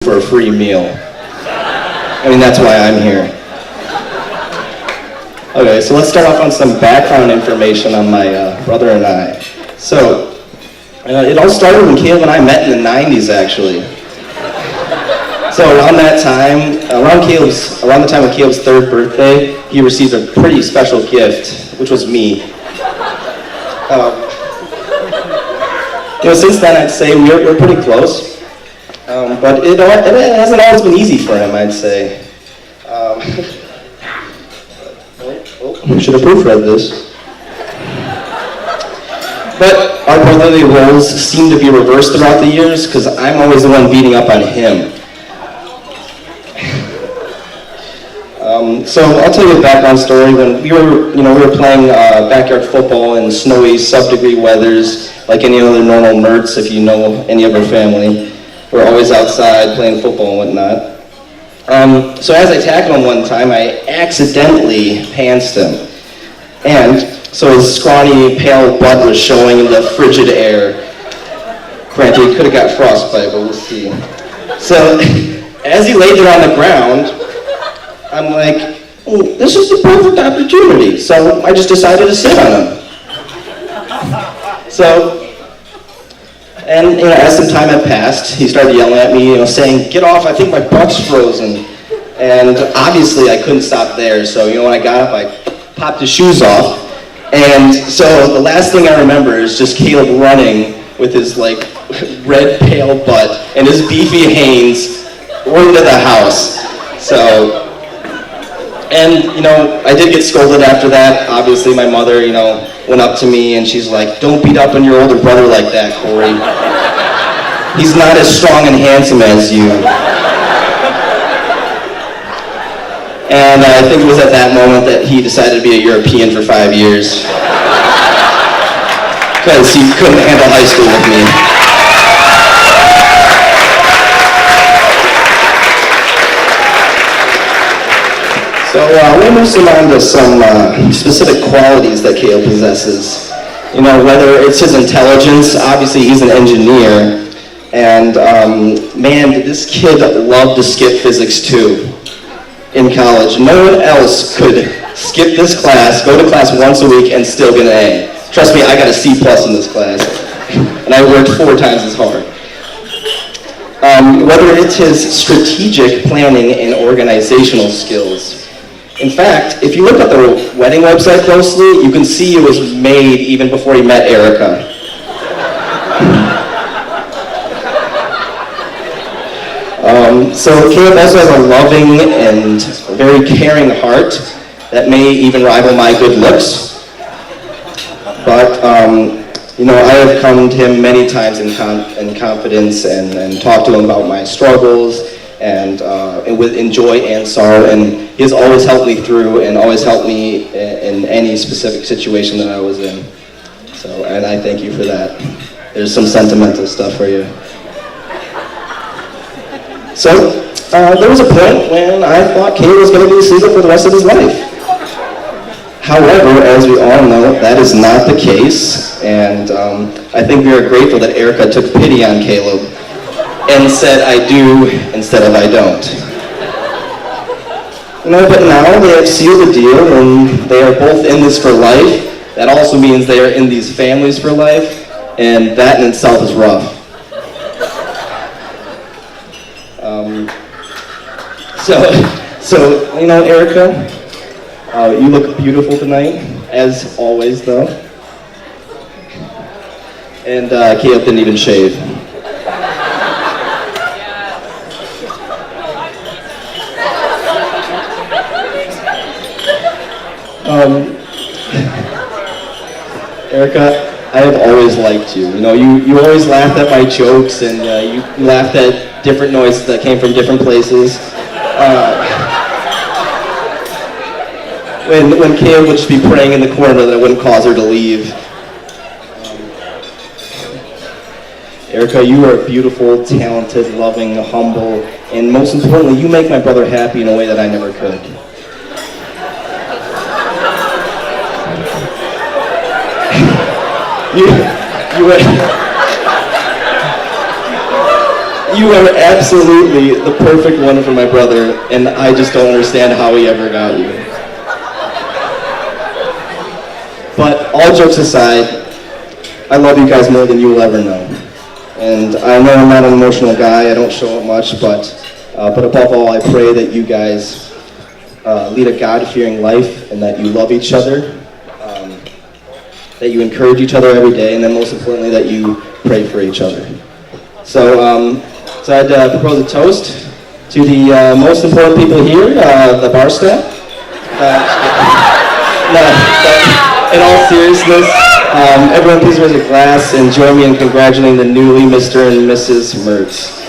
for a free meal. I mean, that's why I'm here. Okay, so let's start off on some background information on my brother and I. So, it all started when Caleb and I met in the 90s, actually. So around that time, around the time of Caleb's 3rd birthday, he received a pretty special gift, which was me. Since then, I'd say we're pretty close. But it hasn't always been easy for him, I'd say. We should have proofread this. But our brotherly roles seem to be reversed throughout the years, because I'm always the one beating up on him. So I'll tell you a background story. When we were playing backyard football in snowy sub-degree weathers, like any other normal Merts, if you know any of our family. We're always outside playing football and whatnot. So as I tackled him one time, I accidentally pantsed him. And so his scrawny, pale butt was showing in the frigid air. Granted, he could have got frostbite, but we'll see. So as he laid there on the ground, I'm like, this is the perfect opportunity. So I just decided to sit on him. And as some time had passed, he started yelling at me, saying, "Get off, I think my butt's frozen." And obviously I couldn't stop there, so when I got up, I popped his shoes off. And so the last thing I remember is just Caleb running with his red pale butt and his beefy Hanes into the house. I did get scolded after that. Obviously my mother, went up to me and she's like, "Don't beat up on your older brother like that, Corey. He's not as strong and handsome as you." And I think it was at that moment that he decided to be a European for 5 years. Because he couldn't handle high school with me. So we'll move on to some specific qualities that Caleb possesses. Whether it's his intelligence, obviously he's an engineer, and man, did this kid love to skip physics too in college. No one else could skip this class, go to class once a week, and still get an A. Trust me, I got a C+ in this class, and I worked 4 times as hard. Whether it's his strategic planning and organizational skills. In fact, if you look at the wedding website closely, you can see it was made even before he met Erica. So Caleb also has a loving and very caring heart that may even rival my good looks. But, I have come to him many times in confidence and talked to him about my struggles and with joy and sorrow, and he has always helped me through and always helped me in any specific situation that I was in. And I thank you for that. There's some sentimental stuff for you. So, there was a point when I thought Caleb was going to be single for the rest of his life. However, as we all know, that is not the case, and I think we are grateful that Erica took pity on Caleb and said "I do" instead of "I don't." But now they have sealed the deal, and they are both in this for life. That also means they are in these families for life, and that in itself is rough. Erica, you look beautiful tonight, as always, though. And Caleb didn't even shave. Erica, I have always liked you. You always laughed at my jokes, and you laughed at different noises that came from different places. When Caleb would just be praying in the corner that I wouldn't cause her to leave. Erica, you are beautiful, talented, loving, humble, and most importantly, you make my brother happy in a way that I never could. You are absolutely the perfect one for my brother, and I just don't understand how he ever got you. But all jokes aside, I love you guys more than you will ever know. And I know I'm not an emotional guy, I don't show it much, but above all, I pray that you guys lead a God-fearing life and that you love each other, that you encourage each other every day, and then most importantly, that you pray for each other. So I'd propose a toast to the most important people here, the bar staff. In all seriousness, everyone please raise a glass and join me in congratulating the newly Mr. and Mrs. Mertz.